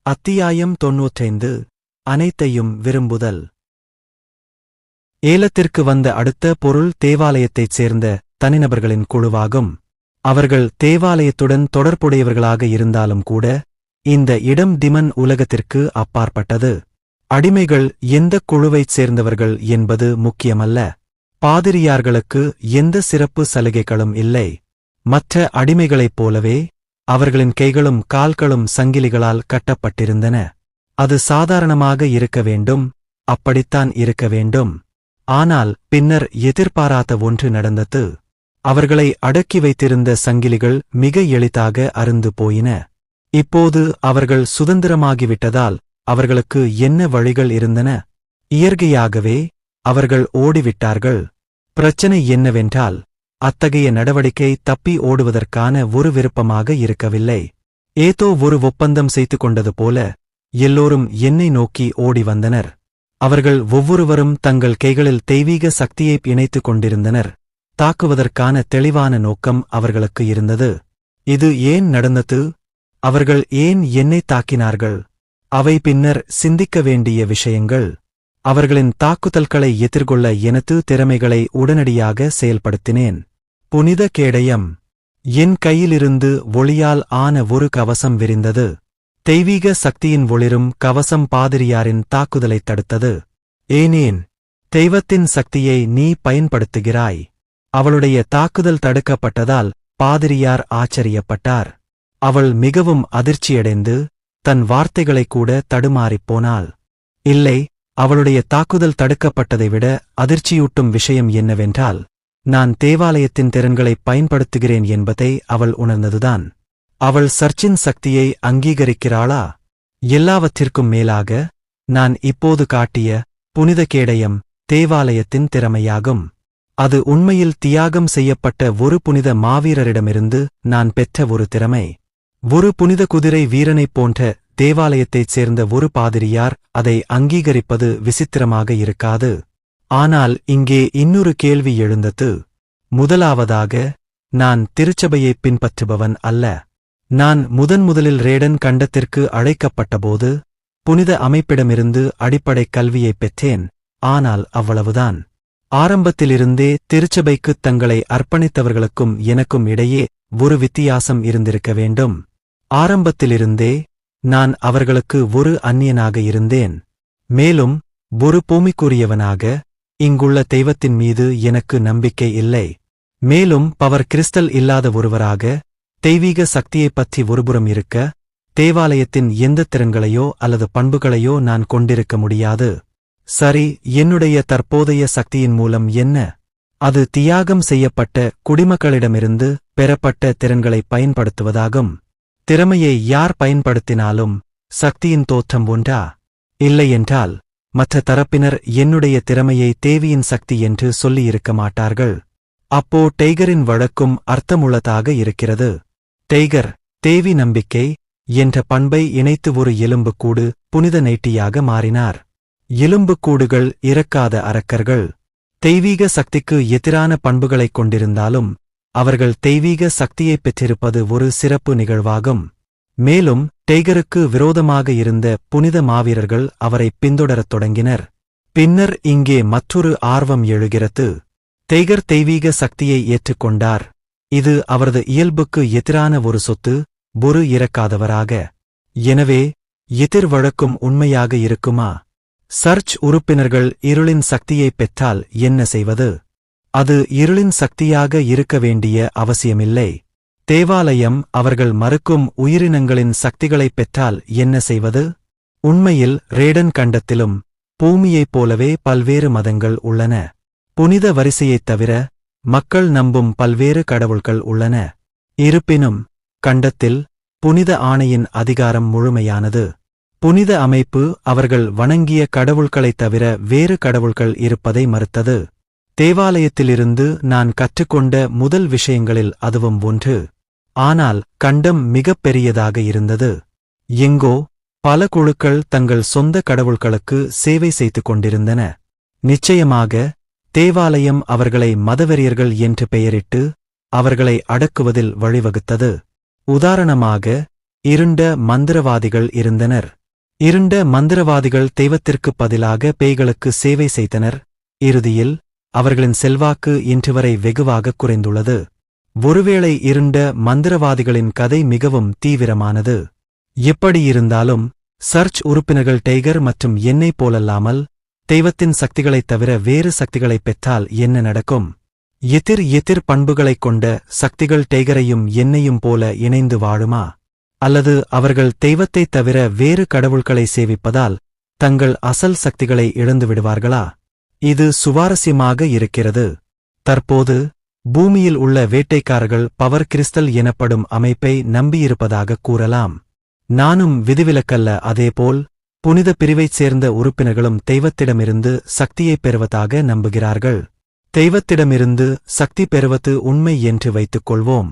அத்தியாயம் 95 அனைத்தையும் விரும்புதல். ஏலத்திற்கு வந்த அடுத்த பொருள் தேவாலயத்தைச் சேர்ந்த தனிநபர்களின் குழுவாகும். அவர்கள் தேவாலயத்துடன் தொடர்புடையவர்களாக இருந்தாலும் கூட இந்த இடம் திமன் உலகத்திற்கு அப்பாற்பட்டது. அடிமைகள் எந்தக் குழுவைச் சேர்ந்தவர்கள் என்பது முக்கியமல்ல. பாதிரியார்களுக்கு எந்த சிறப்பு சலுகைகளும் இல்லை. மற்ற அடிமைகளைப் போலவே அவர்களின் கைகளும் கால்களும் சங்கிலிகளால் கட்டப்பட்டிருந்தன. அது சாதாரணமாக இருக்க வேண்டும், அப்படித்தான் இருக்க வேண்டும். ஆனால் பின்னர் எதிர்பாராத ஒன்று நடந்தது. அவர்களை அடக்கி வைத்திருந்த சங்கிலிகள் மிக எளிதாக அறுந்து போயின. இப்போது அவர்கள் சுதந்திரமாகிவிட்டதால் அவர்களுக்கு என்ன வழிகள் இருந்தன? இயற்கையாகவே அவர்கள் ஓடிவிட்டார்கள். பிரச்சனை என்னவென்றால், அத்தகைய நடவடிக்கை தப்பி ஓடுவதற்கான ஒரு விருப்பமாக இருக்கவில்லை. ஏதோ ஒரு ஒப்பந்தம் செய்து கொண்டது போல எல்லோரும் என்னை நோக்கி ஓடி வந்தனர். அவர்கள் ஒவ்வொருவரும் தங்கள் கைகளில் தெய்வீக சக்தியை இணைத்துக் கொண்டிருந்தனர். தாக்குவதற்கான தெளிவான நோக்கம் அவர்களுக்கு இருந்தது. இது ஏன் நடந்தது? அவர்கள் ஏன் என்னை தாக்கினார்கள்? அவை பின்னர் சிந்திக்க வேண்டிய விஷயங்கள். அவர்களின் தாக்குதல்களை எதிர்கொள்ள எனது திறமைகளை உடனடியாக செயல்படுத்தினேன். புனித கேடயம். என் கையிலிருந்து ஒளியால் ஆன ஒரு கவசம் விரிந்தது. தெய்வீக சக்தியின் ஒளிரும் கவசம் பாதிரியாரின் தாக்குதலைத் தடுத்தது. ஏனேன்? தெய்வத்தின் சக்தியை நீ பயன்படுத்துகிறாய். அவளுடைய தாக்குதல் தடுக்கப்பட்டதால் பாதிரியார் ஆச்சரியப்பட்டார். அவள் மிகவும் அதிர்ச்சியடைந்து தன் வார்த்தைகளைக் கூட தடுமாறிப்போனாள். இல்லை, அவளுடைய தாக்குதல் தடுக்கப்பட்டதை விட அதிர்ச்சியூட்டும் விஷயம் என்னவென்றால், நான் தேவாலயத்தின் திறன்களைப் பயன்படுத்துகிறேன் என்பதை அவள் உணர்ந்ததுதான். அவள் சர்ச்சின் சக்தியை அங்கீகரிக்கிறாளா? எல்லாவற்றிற்கும் மேலாக, நான் இப்போது காட்டிய புனித கேடயம் தேவாலயத்தின் திறமையாகும். அது உண்மையில் தியாகம் செய்யப்பட்ட ஒரு புனித மாவீரரிடமிருந்து நான் பெற்ற ஒரு திறமை. ஒரு புனித குதிரை வீரனைப் போன்ற தேவாலயத்தைச் சேர்ந்த ஒரு பாதிரியார் அதை அங்கீகரிப்பது விசித்திரமாக இருக்காது. ஆனால் இங்கே இன்னொரு கேள்வி எழுந்தது. முதலாவதாக, நான் திருச்சபையைப் பின்பற்றுபவன் அல்ல. நான் முதன்முதலில் ரேடன் கண்டத்திற்கு அழைக்கப்பட்டபோது புனித அமைப்பிடமிருந்து அடிப்படைக் கல்வியைப் பெற்றேன். ஆனால் அவ்வளவுதான். ஆரம்பத்திலிருந்தே திருச்சபைக்குத் தங்களை அர்ப்பணித்தவர்களுக்கும் எனக்கும் இடையே ஒரு வித்தியாசம் இருந்திருக்க வேண்டும். ஆரம்பத்திலிருந்தே நான் அவர்களுக்கு ஒரு அந்நியனாக இருந்தேன். மேலும் ஒரு பூமிக்குரியவனாக இங்குள்ள தெய்வத்தின் மீது எனக்கு நம்பிக்கை இல்லை. மேலும் பவர் கிறிஸ்டல் இல்லாத ஒருவராக தெய்வீக சக்தியைப் பற்றி ஒருபுறம் இருக்க, தேவாலயத்தின் எந்த திறன்களையோ அல்லது பண்புகளையோ நான் கொண்டிருக்க முடியாது. சரி, என்னுடைய தற்போதைய சக்தியின் மூலம் என்ன? அது தியாகம் செய்யப்பட்ட குடிமக்களிடமிருந்து பெறப்பட்ட திறன்களை பயன்படுத்துவதாகும். திறமையை யார் பயன்படுத்தினாலும் சக்தியின் தோற்றம் ஒன்றா? இல்லையென்றால் மற்ற தரப்பினர் என்னுடைய திறமையை தேவியின் சக்தி என்று சொல்லியிருக்க மாட்டார்கள். அப்போ டெய்கரின் வழக்கும் அர்த்தமுள்ளதாக இருக்கிறது. டெய்கர் தேவி நம்பிக்கை என்ற பண்பை இணைத்து ஒரு எலும்புக்கூடு புனித நைட்டியாக மாறினார். எலும்புக்கூடுகள் இறக்காத அரக்கர்கள். தெய்வீக சக்திக்கு எதிரான பண்புகளைக் கொண்டிருந்தாலும் அவர்கள் தெய்வீக சக்தியைப் பெற்றிருப்பது ஒரு சிறப்பு நிகழ்வாகும். மேலும் டெய்கருக்கு விரோதமாக இருந்த புனித மாவீரர்கள் அவரை பின்தொடரத் தொடங்கினர். பின்னர் இங்கே மற்றொரு ஆர்வம் எழுகிறது. டெய்கர் தெய்வீக சக்தியை ஏற்றுக்கொண்டார். இது அவரது இயல்புக்கு எதிரான ஒரு சொத்து, ஒரு இறக்காதவராக. எனவே எதிர் வழக்கும் உண்மையாக இருக்குமா? சர்ச் உறுப்பினர்கள் இருளின் சக்தியைப் பெற்றால் என்ன செய்வது? அது இருளின் சக்தியாக இருக்க வேண்டிய அவசியமில்லை. தேவாலயம் அவர்கள் மறுக்கும் உயிரினங்களின் சக்திகளைப் பெற்றால் என்ன செய்வது? உண்மையில் ரேடன் கண்டத்திலும் பூமியைப் போலவே பல்வேறு மதங்கள் உள்ளன. புனித வரிசையைத் தவிர மக்கள் நம்பும் பல்வேறு கடவுள்கள் உள்ளன. இருப்பினும் கண்டத்தில் புனித ஆணையின் அதிகாரம் முழுமையானது. புனித அமைப்பு அவர்கள் வணங்கிய கடவுள்களைத் தவிர வேறு கடவுள்கள் இருப்பதை மறுத்தது. தேவாலயத்திலிருந்து நான் கற்றுக்கொண்ட முதல் விஷயங்களில் அதுவும் ஒன்று. ஆனால் கண்டம் மிகப் பெரியதாக இருந்தது. எங்கோ பல குழுக்கள் தங்கள் சொந்த கடவுள்களுக்கு சேவை செய்து கொண்டிருந்தன. நிச்சயமாக தேவாலயம் அவர்களை மதவெறியர்கள் என்று பெயரிட்டு அவர்களை அடக்குவதில் வழிவகுத்தது. உதாரணமாக, இருண்ட மந்திரவாதிகள் இருந்தனர். இருண்ட மந்திரவாதிகள் தெய்வத்திற்குப் பதிலாக பேய்களுக்கு சேவை செய்தனர். இறுதியில் அவர்களின் செல்வாக்கு இன்றுவரை வெகுவாக குறைந்துள்ளது. ஒருவேளை இருண்ட மந்திரவாதிகளின் கதை மிகவும் தீவிரமானது. எப்படியிருந்தாலும் சர்ச் உறுப்பினர்கள் டைகர் மற்றும் என்னைப் போலல்லாமல் தெய்வத்தின் சக்திகளைத் தவிர வேறு சக்திகளைப் பெற்றால் என்ன நடக்கும்? எதிர் பண்புகளைக் கொண்ட சக்திகள் டைகரையும் என்னையும் போல இணைந்து வாழுமா? அல்லது அவர்கள் தெய்வத்தைத் தவிர வேறு கடவுள்களை சேவிப்பதால் தங்கள் அசல் சக்திகளை இழந்து விடுவார்களா? இது சுவாரஸ்யமாக இருக்கிறது. தற்போது பூமியில் உள்ள வேட்டைக்காரர்கள் பவர் கிறிஸ்டல் எனப்படும் அமைப்பை நம்பியிருப்பதாக கூறலாம். நானும் விதிவிலக்கல்ல. அதேபோல் புனித பிரிவைச் சேர்ந்த உறுப்பினர்களும் தெய்வத்திடமிருந்து சக்தியைப் பெறுவதாக நம்புகிறார்கள். தெய்வத்திடமிருந்து சக்தி பெறுவது உண்மை என்று வைத்துக் கொள்வோம்.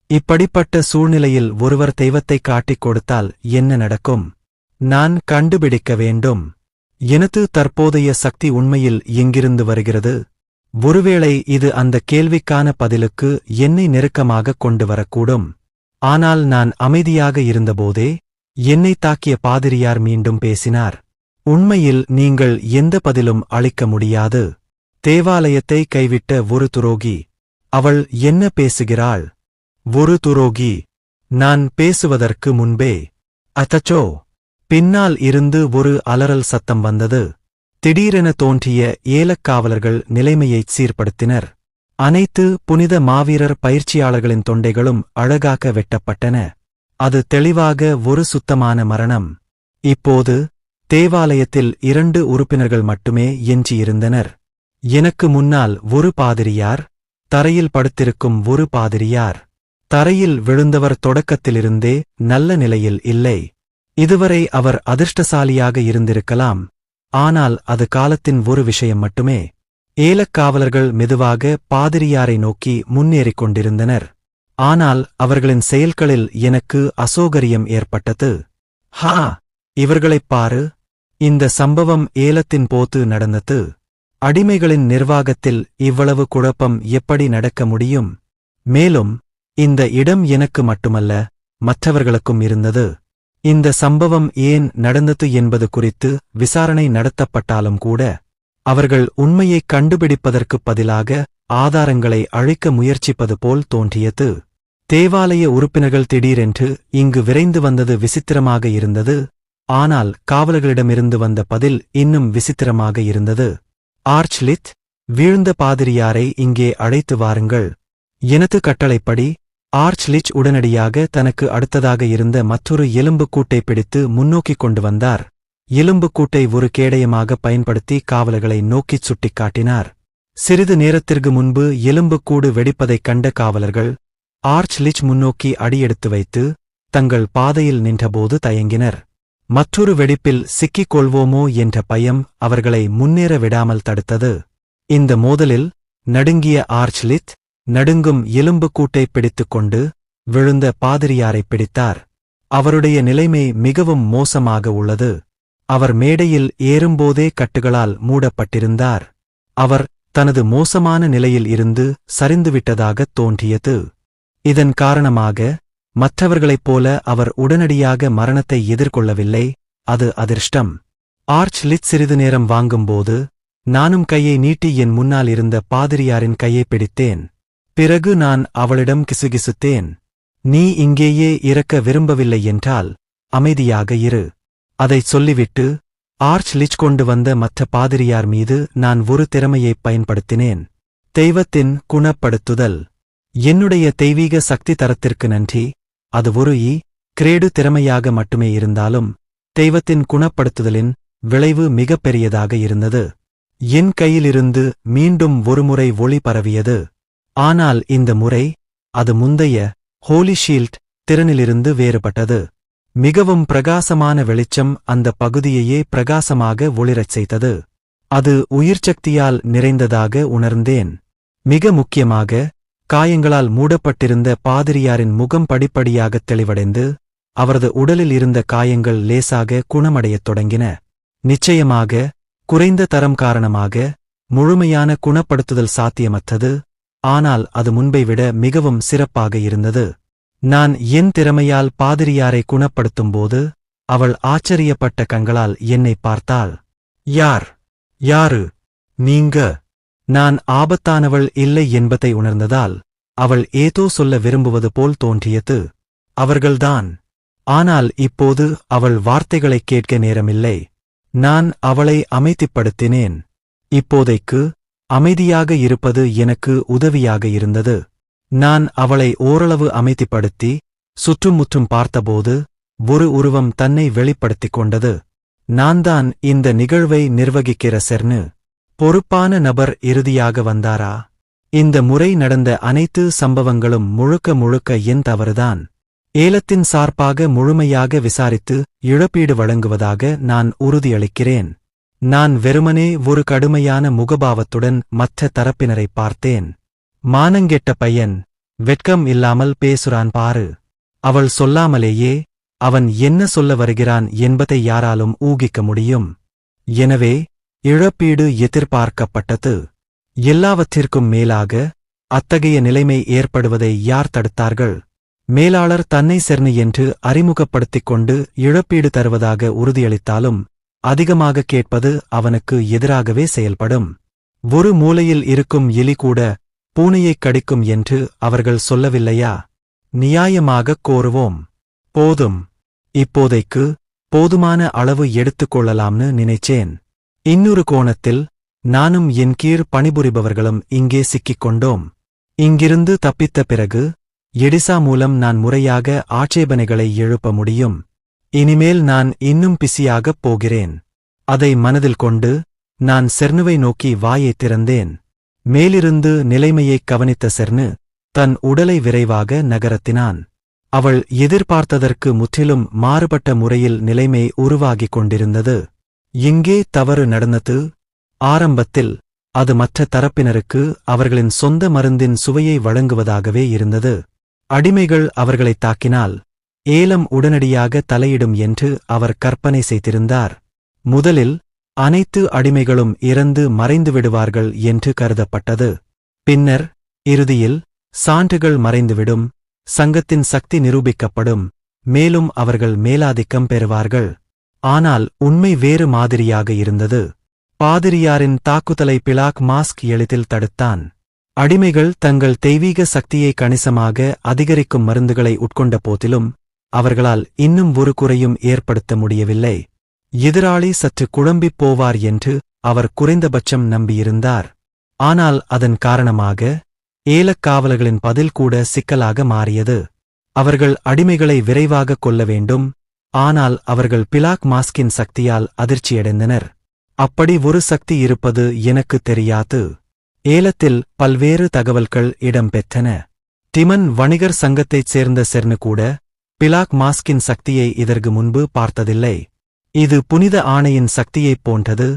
இப்படிப்பட்ட சூழ்நிலையில் ஒருவர் தெய்வத்தைக் காட்டிக் கொடுத்தால் என்ன நடக்கும்? நான் கண்டுபிடிக்க வேண்டும். எனது தற்போதைய சக்தி உண்மையில் எங்கிருந்து வருகிறது? ஒருவேளை இது அந்த கேள்விக்கான பதிலுக்கு என்னை நெருக்கமாகக் கொண்டு வரக்கூடும். ஆனால் நான் அமைதியாக இருந்தபோதே என்னை தாக்கிய பாதிரியார் மீண்டும் பேசினார். உண்மையில் நீங்கள் எந்த பதிலும் அளிக்க முடியாது. தேவாலயத்தை கைவிட்ட ஒரு துரோகி. அவள் என்ன பேசுகிறாள்? ஒரு துரோகி. நான் பேசுவதற்கு முன்பே அச்சச்சோ! பின்னால் இருந்து ஒரு அலறல் சத்தம் வந்தது. திடீரென தோன்றிய ஏலக்காவலர்கள் நிலைமையைச் சீர்படுத்தினர். அனைத்து புனித மாவீரர் பயிற்சியாளர்களின் தொண்டைகளும் அழகாக வெட்டப்பட்டன. அது தெளிவாக ஒரு சுத்தமான மரணம். இப்போது தேவாலயத்தில் 2 உறுப்பினர்கள் மட்டுமே எஞ்சியிருந்தனர். எனக்கு முன்னால் ஒரு பாதிரியார், தரையில் படுத்திருக்கும் ஒரு பாதிரியார். தரையில் விழுந்தவர் தொடக்கத்திலிருந்தே நல்ல நிலையில் இல்லை. இதுவரை அவர் அதிர்ஷ்டசாலியாக இருந்திருக்கலாம். ஆனால் அது காலத்தின் ஒரு விஷயம் மட்டுமே. ஏலக்காவலர்கள் மெதுவாக பாதிரியாரை நோக்கி முன்னேறிக் கொண்டிருந்தனர். ஆனால் அவர்களின் செயல்களில் எனக்கு அசௌகரியம் ஏற்பட்டது. ஹா! இவர்களைப் பாரு. இந்த சம்பவம் ஏலத்தின் போது நடந்தது. அடிமைகளின் நிர்வாகத்தில் இவ்வளவு குழப்பம் எப்படி நடக்க முடியும்? மேலும் இந்த இடம் எனக்கு மட்டுமல்ல, மற்றவர்களுக்கும் இருந்தது. இந்த சம்பவம் ஏன் நடந்தது என்பது குறித்து விசாரணை நடத்தப்பட்டாலும் கூட அவர்கள் உண்மையைக் கண்டுபிடிப்பதற்குப் பதிலாக ஆதாரங்களை அழிக்க முயற்சிப்பது போல் தோன்றியது. தேவாலய உறுப்பினர்கள் திடீரென்று இங்கு விரைந்து வந்தது விசித்திரமாக இருந்தது. ஆனால் காவலர்களிடமிருந்து வந்த பதில் இன்னும் விசித்திரமாக இருந்தது. ஆர்ச்லித், வீழ்ந்த பாதிரியாரை இங்கே அழைத்து வாருங்கள். எனது கட்டளைப்படி ஆர்ச்லிச் உடனடியாக தனக்கு அடுத்ததாக இருந்த மற்றொரு எலும்புக்கூட்டை பிடித்து முன்னோக்கிக் கொண்டு வந்தார். எலும்புக்கூட்டை ஒரு கேடயமாக பயன்படுத்தி காவலர்களை நோக்கிச் சுட்டிக்காட்டினார். சிறிது நேரத்திற்கு முன்பு எலும்புக்கூடு வெடிப்பதைக் கண்ட காவலர்கள் ஆர்ச்லிச் முன்னோக்கி அடியெடுத்து வைத்து தங்கள் பாதையில் நின்றபோது தயங்கினர். மற்றொரு வெடிப்பில் சிக்கிக் கொள்வோமோ என்ற பயம் அவர்களை முன்னேற விடாமல் தடுத்தது. இந்த மோதலில் நடுங்கிய ஆர்ச்லித் நடுங்கும் எலும்புக்கூட்டை பிடித்துக் கொண்டு விழுந்த பாதிரியாரைப் பிடித்தார். அவருடைய நிலைமை மிகவும் மோசமாக உள்ளது. அவர் மேடையில் ஏறும்போதே கட்டுகளால் மூடப்பட்டிருந்தார். அவர் தனது மோசமான நிலையில் இருந்து சரிந்துவிட்டதாகத் தோன்றியது. இதன் காரணமாக மற்றவர்களைப் போல அவர் உடனடியாக மரணத்தை எதிர்கொள்ளவில்லை. அது அதிர்ஷ்டம். ஆர்ச்லித் சிறிது நேரம் வாங்கும்போது நானும் கையை நீட்டி என் முன்னால் இருந்த பாதிரியாரின் கையைப் பிடித்தேன். பிறகு நான் அவளிடம் கிசுகிசுத்தேன். நீ இங்கேயே இறக்க விரும்பவில்லை என்றால் அமைதியாக இரு. அதைச் சொல்லிவிட்டு ஆர்ச்லிச் கொண்டு வந்த மற்ற பாதிரியார் மீது நான் ஒரு திறமையைப் பயன்படுத்தினேன். தெய்வத்தின் குணப்படுத்துதல். என்னுடைய தெய்வீக சக்தி தரத்திற்கு நன்றி. அது ஒரு கிரேடு திறமையாக மட்டுமே இருந்தாலும் தெய்வத்தின் குணப்படுத்துதலின் விளைவு மிகப் பெரியதாக இருந்தது. என் கையிலிருந்து மீண்டும் ஒருமுறை ஒளி பரவியது. ஆனால் இந்த முறை அது முந்தைய ஹோலி ஷீல்ட் திறனிலிருந்து வேறுபட்டது. மிகவும் பிரகாசமான வெளிச்சம் அந்த பகுதியையே பிரகாசமாக ஒளிரச் செய்தது. அது உயிர்ச்சக்தியால் நிறைந்ததாக உணர்ந்தேன். மிக முக்கியமாக காயங்களால் மூடப்பட்டிருந்த பாதிரியாரின் முகம் படிப்படியாகத் தெளிவடைந்து அவரது உடலில் இருந்த காயங்கள் லேசாக குணமடையத் தொடங்கின. நிச்சயமாக குறைந்த தரம் காரணமாக முழுமையான குணப்படுத்துதல் சாத்தியமற்றது. ஆனால் அது முன்பை விட மிகவும் சிறப்பாக இருந்தது. நான் என் திறமையால் பாதிரியாரை குணப்படுத்தும்போது அவள் ஆச்சரியப்பட்ட கண்களால் என்னை பார்த்தாள். யாரு நீங்க? நான் ஆபத்தானவள் இல்லை என்பதை உணர்ந்ததால் அவள் ஏதோ சொல்ல விரும்புவது போல் தோன்றியது. அவர்கள்தான். ஆனால் இப்போது அவள் வார்த்தைகளைக் கேட்க நேரமில்லை. நான் அவளை அமைதிப்படுத்தினேன். இப்போதைக்கு அமைதியாக இருப்பது எனக்கு உதவியாக இருந்தது. நான் அவளை ஓரளவு அமைதிப்படுத்தி சுற்றுமுற்றும் பார்த்தபோது ஒரு உருவம் தன்னை வெளிப்படுத்திக் கொண்டது. நான்தான் இந்த நிகழ்வை நிர்வகிக்கிற செர்னு. பொறுப்பான நபர் இறுதியாக வந்தாரா? இந்த முறை நடந்த அனைத்து சம்பவங்களும் முழுக்க என் தவறுதான். ஏலத்தின் சார்பாக முழுமையாக விசாரித்து இழப்பீடு வழங்குவதாக நான் உறுதியளிக்கிறேன். நான் வெறுமனே ஒரு கடுமையான முகபாவத்துடன் மற்ற தரப்பினரை பார்த்தேன். மானங்கெட்ட பையன், வெட்கம் இல்லாமல் பேசுறான் பாரு. அவள் சொல்லாமலேயே அவன் என்ன சொல்ல வருகிறான் என்பதை யாராலும் ஊகிக்க முடியும். எனவே இழப்பீடு எதிர்பார்க்கப்பட்டது. எல்லாவற்றிற்கும் மேலாக அத்தகைய நிலைமை ஏற்படுவதை யார் தடுத்தார்கள்? மேலாளர் தன்னை செர்னு என்று அறிமுகப்படுத்திக் கொண்டு இழப்பீடு தருவதாக உறுதியளித்தாலும் அதிகமாக கேட்பது அவனுக்கு எதிராகவே செயல்படும். ஒரு மூலையில் இருக்கும் எலி கூட பூனையைக் கடிக்கும் என்று அவர்கள் சொல்லவில்லையா? நியாயமாகக் கோருவோம். போதும். இப்போதைக்கு போதுமான அளவு எடுத்துக்கொள்ளலாம்னு நினைச்சேன். இன்னொரு கோணத்தில் நானும் என் கீழ் பணிபுரிபவர்களும் இங்கே சிக்கிக் கொண்டோம். இங்கிருந்து தப்பித்த பிறகு எடிசா மூலம் நான் முறையாக ஆட்சேபனைகளை எழுப்ப முடியும். இனிமேல் நான் இன்னும் பிஸியாகப் போகிறேன். அதை மனதில் கொண்டு நான் செர்னுவை நோக்கி வாயைத் திறந்தேன். மேலிருந்து நிலைமையைக் கவனித்த செர்னு தன் உடலை விரைவாக நகர்த்தினான். அவள் எதிர்பார்த்ததற்கு முற்றிலும் மாறுபட்ட முறையில் நிலைமை உருவாகிக் கொண்டிருந்தது. எங்கே தவறு நடந்தது? ஆரம்பத்தில் அது மற்ற தரப்பினருக்கு அவர்களின் சொந்த மருந்தின் சுவையை வழங்குவதாகவே இருந்தது. அடிமைகள் அவர்களைத் தாக்கினால் ஏலம் உடனடியாக தலையிடும் என்று அவர் கற்பனை செய்திருந்தார். முதலில் அனைத்து அடிமைகளும் இறந்து மறைந்துவிடுவார்கள் என்று கருதப்பட்டது. பின்னர் இறுதியில் சான்றுகள் மறைந்துவிடும், சங்கத்தின் சக்தி நிரூபிக்கப்படும், மேலும் அவர்கள் மேலாதிக்கம் பெறுவார்கள். ஆனால் உண்மை வேறு மாதிரியாக இருந்தது. பாதிரியாரின் தாக்குதலை பிளாக் மாஸ்க் எளிதில் தடுத்தான். அடிமைகள் தங்கள் தெய்வீக சக்தியை கணிசமாக அதிகரிக்கும் மருந்துகளை உட்கொண்ட போதிலும் அவர்களால் இன்னும் ஒரு குறையும் ஏற்படுத்த முடியவில்லை. எதிராளி சற்று குழம்பிப் போவார் என்று அவர் குறைந்தபட்சம் நம்பியிருந்தார். ஆனால் அதன் காரணமாக ஏலக்காவலர்களின் பதில் கூட சிக்கலாக மாறியது. அவர்கள் அடிமைகளை விரைவாக கொல்ல வேண்டும், ஆனால் அவர்கள் பிளாக் மாஸ்கின் சக்தியால் அதிர்ச்சியடைந்தனர். அப்படி ஒரு சக்தி இருப்பது எனக்கு தெரியாது. ஏலத்தில் பல்வேறு தகவல்கள் இடம்பெற்றன. டிமன் வணிகர் சங்கத்தைச் சேர்ந்த செர்னு கூட பிளாக் மாஸ்கின் சக்தியை இதற்கு முன்பு பார்த்ததில்லை. இது புனித ஆணையின் சக்தியைப் போன்றது,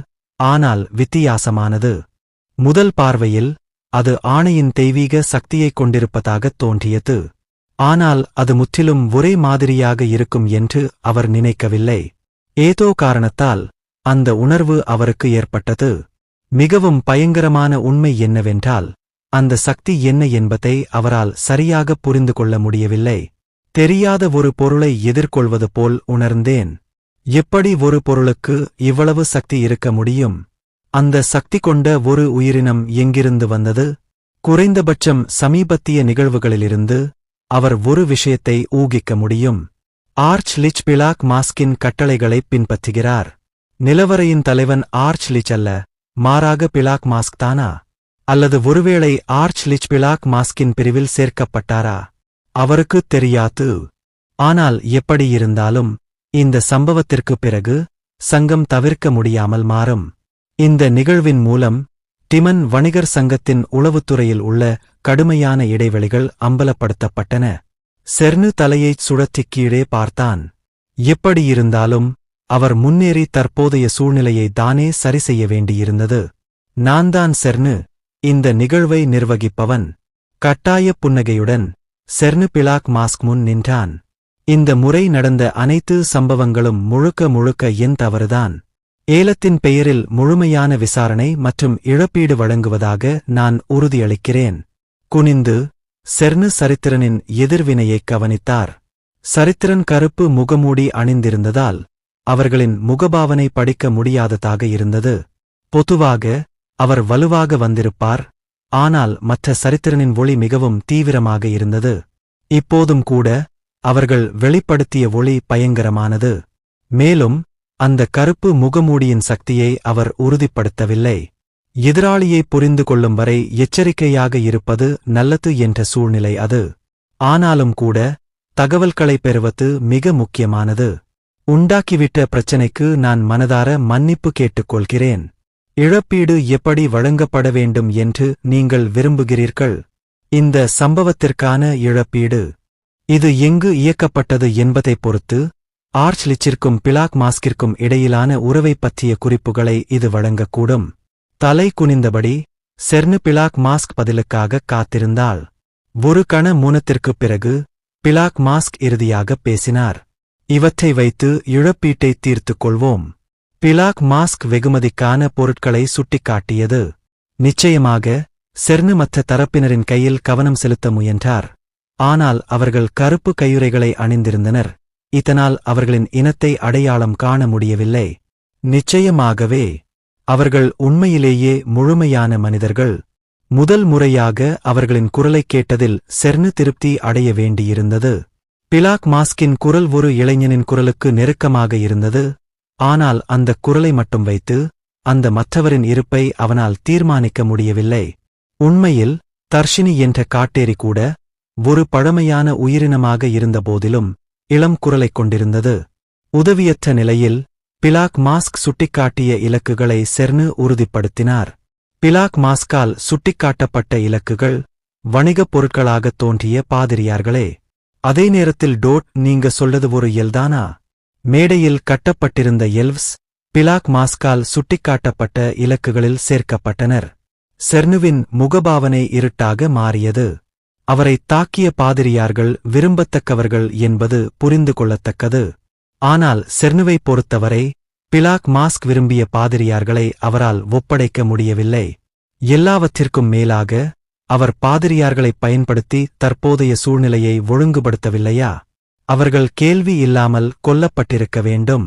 ஆனால் வித்தியாசமானது. முதல் பார்வையில் அது ஆணையின் தெய்வீக சக்தியைக் கொண்டிருப்பதாகத் தோன்றியது. ஆனால் அது முற்றிலும் ஒரே மாதிரியாக இருக்கும் என்று அவர் நினைக்கவில்லை. ஏதோ காரணத்தால் அந்த உணர்வு அவருக்கு ஏற்பட்டது. மிகவும் பயங்கரமான உண்மை என்னவென்றால் அந்த சக்தி என்ன என்பதை அவரால் சரியாகப் புரிந்து கொள்ள முடியவில்லை. தெரியாத ஒரு பொருளை எதிர்கொள்வது போல் உணர்ந்தேன். எப்படி ஒரு பொருளுக்கு இவ்வளவு சக்தி இருக்க முடியும்? அந்த சக்தி கொண்ட ஒரு உயிரினம் எங்கிருந்து வந்தது? குறைந்தபட்சம் சமீபத்திய நிகழ்வுகளிலிருந்து அவர் ஒரு விஷயத்தை ஊகிக்க முடியும். Arch லிச் black மாஸ்கின் கட்டளைகளைப் பின்பற்றுகிறார். நிலவரையின் தலைவன் ஆர்ச் லிச் அல்ல, மாறாக பிளாக் மாஸ்க் தானா? அல்லது ஒருவேளை ஆர்ச் லிச் பிளாக் மாஸ்கின் பிரிவில் சேர்க்கப்பட்டாரா? அவருக்குத் தெரியாது. ஆனால் எப்படி இருந்தாலும் இந்த சம்பவத்திற்குப் பிறகு சங்கம் தவிர்க்க முடியாமல் மாறும். இந்த நிகழ்வின் மூலம் டிமன் வணிகர் சங்கத்தின் உளவுத்துறையில் உள்ள கடுமையான இடைவெளிகள் அம்பலப்படுத்தப்பட்டன. செர்னு தலையைச் சுழற்றிக் கீழே பார்த்தான். எப்படியிருந்தாலும் அவர் முன்னேறி தற்போதைய சூழ்நிலையை தானே சரி செய்ய வேண்டியிருந்தது. நான்தான் செர்னு, இந்த நிகழ்வை நிர்வகிப்பவன். கட்டாயப் புன்னகையுடன் செர்னு பிளாக் மாஸ்க் முன் நின்றான். இந்த முறை நடந்த அனைத்து சம்பவங்களும் முழுக்க என் தவறுதான். ஏலத்தின் பெயரில் முழுமையான விசாரணை மற்றும் இழப்பீடு வழங்குவதாக நான் உறுதியளிக்கிறேன். குனிந்து செர்னு சரித்திரனின் எதிர்வினையைக் கவனித்தார். சரித்திரன் கருப்பு முகமூடி அணிந்திருந்ததால் அவர்களின் முகபாவனை படிக்க முடியாததாக இருந்தது. பொதுவாக அவர் வலுவாக வந்திருப்பார், ஆனால் மற்ற சரித்திரனின் ஒளி மிகவும் தீவிரமாக இருந்தது. இப்போதும் கூட அவர்கள் வெளிப்படுத்திய ஒளி பயங்கரமானது. மேலும் அந்த கருப்பு முகமூடியின் சக்தியை அவர் உறுதிப்படுத்தவில்லை. எதிராளியை புரிந்து கொள்ளும் வரை எச்சரிக்கையாக இருப்பது நல்லது என்ற சூழ்நிலை அது. ஆனாலும் கூட தகவல்களை பெறுவது மிக முக்கியமானது. உண்டாக்கிவிட்ட பிரச்சனைக்கு நான் மனதார மன்னிப்பு கேட்டுக்கொள்கிறேன். இழப்பீடு எப்படி வழங்கப்பட வேண்டும் என்று நீங்கள் விரும்புகிறீர்கள்? இந்த சம்பவத்திற்கான இழப்பீடு இது எங்கு இயக்கப்பட்டது என்பதைப் பொறுத்து ஆர்ச்லிச்சிற்கும் பிளாக் மாஸ்கிற்கும் இடையிலான உறவைப் பற்றிய குறிப்புகளை இது வழங்கக்கூடும். தலை குனிந்தபடி செர்னு பிளாக் மாஸ்க் பதிலுக்காக காத்திருந்தாள். ஒரு கண மௌனத்திற்குப் பிறகு பிளாக் மாஸ்க் இறுதியாகப் பேசினார். இவற்றை வைத்து இழப்பீட்டை தீர்த்துக் கொள்வோம். பிளாக் மாஸ்க் வெகுமதிக்கான பொருட்களை சுட்டிக்காட்டியது. நிச்சயமாக செர்னு மற்ற தரப்பினரின் கையில் கவனம் செலுத்த முயன்றார். ஆனால் அவர்கள் கருப்பு கையுறைகளை அணிந்திருந்தனர். இதனால் அவர்களின் இனத்தை அடையாளம் காண முடியவில்லை. நிச்சயமாகவே அவர்கள் உண்மையிலேயே முழுமையான மனிதர்கள். முதல் முறையாக அவர்களின் குரலைக் கேட்டதில் செர்னு திருப்தி அடைய வேண்டியிருந்தது. பிளாக் மாஸ்கின் குரல் ஒரு இளைஞனின் குரலுக்கு நெருக்கமாக இருந்தது. ஆனால் அந்தக் குரலை மட்டும் வைத்து அந்த மற்றவரின் இருப்பை அவனால் தீர்மானிக்க முடியவில்லை. உண்மையில் தர்ஷினி என்ற காட்டேரி கூட ஒரு பழமையான உயிரினமாக இருந்தபோதிலும் இளம் குரலைக் கொண்டிருந்தது. உதவியற்ற நிலையில் பிளாக் மாஸ்க் சுட்டிக்காட்டிய இலக்குகளை செர்னு உறுதிப்படுத்தினார். பிளாக் மாஸ்கால் சுட்டிக்காட்டப்பட்ட இலக்குகள் வணிகப் பொருட்களாகத் தோன்றிய பாதிரியார்களே. அதே நேரத்தில் டோட், நீங்க சொல்றது ஒரு எல்தானா? மேடையில் கட்டப்பட்டிருந்த எல்வ்ஸ் பிளாக் மாஸ்கால் சுட்டிக்காட்டப்பட்ட இலக்குகளில் சேர்க்கப்பட்டனர். செர்னுவின் முகபாவனை இருட்டாக மாறியது. அவரைத் தாக்கிய பாதிரியார்கள் விரும்பத்தக்கவர்கள் என்பது புரிந்து கொள்ளத்தக்கது. ஆனால் செர்னுவைப் பொறுத்தவரை பிளாக் மாஸ்க் விரும்பிய பாதிரியார்களை அவரால் ஒப்படைக்க முடியவில்லை. எல்லாவற்றிற்கும் மேலாக அவர் பாதிரியார்களைப் பயன்படுத்தி தற்போதைய சூழ்நிலையை ஒழுங்குபடுத்தவில்லையா? அவர்கள் கேள்வி இல்லாமல் கொல்லப்பட்டிருக்க வேண்டும்.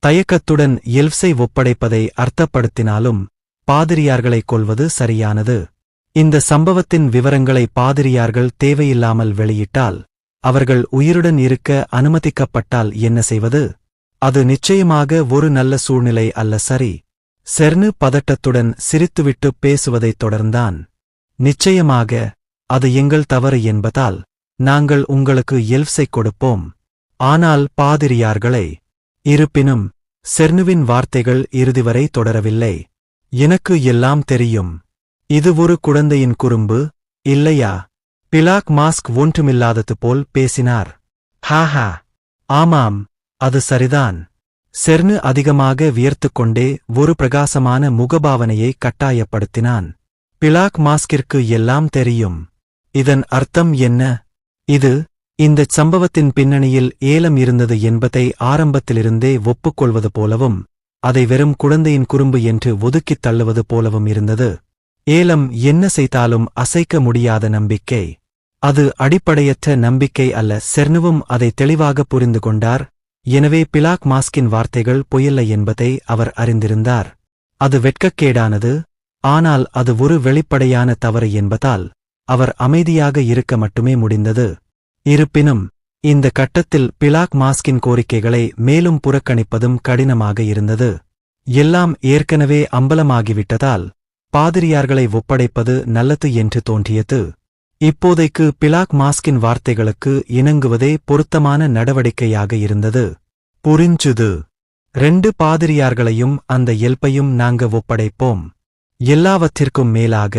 தயக்கத்துடன் எல்வ்ஸை ஒப்படைப்பதை அர்த்தப்படுத்தினாலும் பாதிரியார்களைக் கொல்வது சரியானது. இந்த சம்பவத்தின் விவரங்களை பாதிரியார்கள் தேவையில்லாமல் வெளியிட்டால், அவர்கள் உயிருடன் இருக்க அனுமதிக்கப்பட்டால் என்ன செய்வது? அது நிச்சயமாக ஒரு நல்ல சூழ்நிலை அல்ல. சரி. செர்னு பதட்டத்துடன் சிரித்துவிட்டு பேசுவதைத் தொடர்ந்தான். நிச்சயமாக அது எங்கள் தவறு என்பதால் நாங்கள் உங்களுக்கு எல்வ்ஸைக் கொடுப்போம். ஆனால் பாதிரியார்களை. இருப்பினும் செர்னுவின் வார்த்தைகள் இறுதிவரை தொடரவில்லை. எனக்கு எல்லாம் தெரியும். இது ஒரு குழந்தையின் குறும்பு, இல்லையா? பிளாக் மாஸ்க் ஒன்றுமில்லாதது போல் பேசினார். ஹாஹா, ஆமாம், அது சரிதான். செர்னு அதிகமாக வியர்த்துக்கொண்டே ஒரு பிரகாசமான முகபாவனையை கட்டாயப்படுத்தினான். பிளாக் மாஸ்கிற்கு எல்லாம் தெரியும். இதன் அர்த்தம் என்ன? இது இந்தச் சம்பவத்தின் பின்னணியில் ஏலம் இருந்தது என்பதை ஆரம்பத்திலிருந்தே ஒப்புக்கொள்வது போலவும், அதை வெறும் குழந்தையின் குறும்பு என்று ஒதுக்கித் தள்ளுவது போலவும் இருந்தது. ஏலம் என்ன செய்தாலும் அசைக்க முடியாத நம்பிக்கை. அது அடிப்படையற்ற நம்பிக்கை அல்ல. செர்னுவும் அதை தெளிவாக புரிந்து கொண்டார். எனவே பிளாக் மாஸ்கின் வார்த்தைகள் பொய்யல்ல என்பதை அவர் அறிந்திருந்தார். அது வெட்கக்கேடானது, ஆனால் அது ஒரு வெளிப்படையான தவறு என்பதால் அவர் அமைதியாக இருக்க மட்டுமே முடிந்தது. இருப்பினும் இந்த கட்டத்தில் பிளாக் மாஸ்கின் கோரிக்கைகளை மேலும் புறக்கணிப்பதும் கடினமாக இருந்தது. எல்லாம் ஏற்கனவே அம்பலமாகிவிட்டதால் பாதிரியார்களை ஒப்படைப்பது நல்லது என்று தோன்றியது. இப்போதைக்கு பிளாக் மாஸ்கின் வார்த்தைகளுக்கு இணங்குவதே பொருத்தமான நடவடிக்கையாக இருந்தது. புரிஞ்சுது. 2 பாதிரியார்களையும் அந்த எல்பையும் நாங்க ஒப்படைப்போம். எல்லாவற்றிற்கும் மேலாக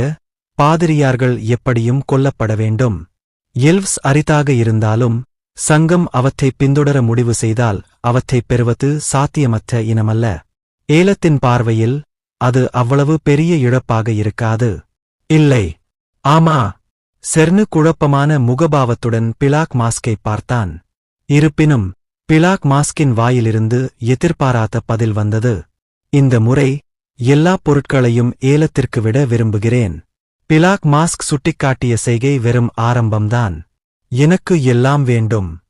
பாதிரியார்கள் எப்படியும் கொல்லப்பட வேண்டும். எல்வ்ஸ் அரிதாக இருந்தாலும் சங்கம் அவற்றைப் பின்தொடர முடிவு செய்தால் அவற்றைப் பெறுவது சாத்தியமற்ற இனமல்ல. ஏலத்தின் பார்வையில் அது அவ்வளவு பெரிய இழப்பாக இருக்காது. இல்லை. ஆமா. செர்னு குழப்பமான முகபாவத்துடன் பிளாக் மாஸ்கை பார்த்தான். இருப்பினும் பிளாக் மாஸ்கின் வாயிலிருந்து எதிர்பாராத பதில் வந்தது. இந்த முறை எல்லா பொருட்களையும் ஏலத்திற்கு விட விரும்புகிறேன். பிலாக் மாஸ்க் சுட்டிக்காட்டிய செய்கை வெறும் ஆரம்பம்தான். எனக்கு எல்லாம் வேண்டும்.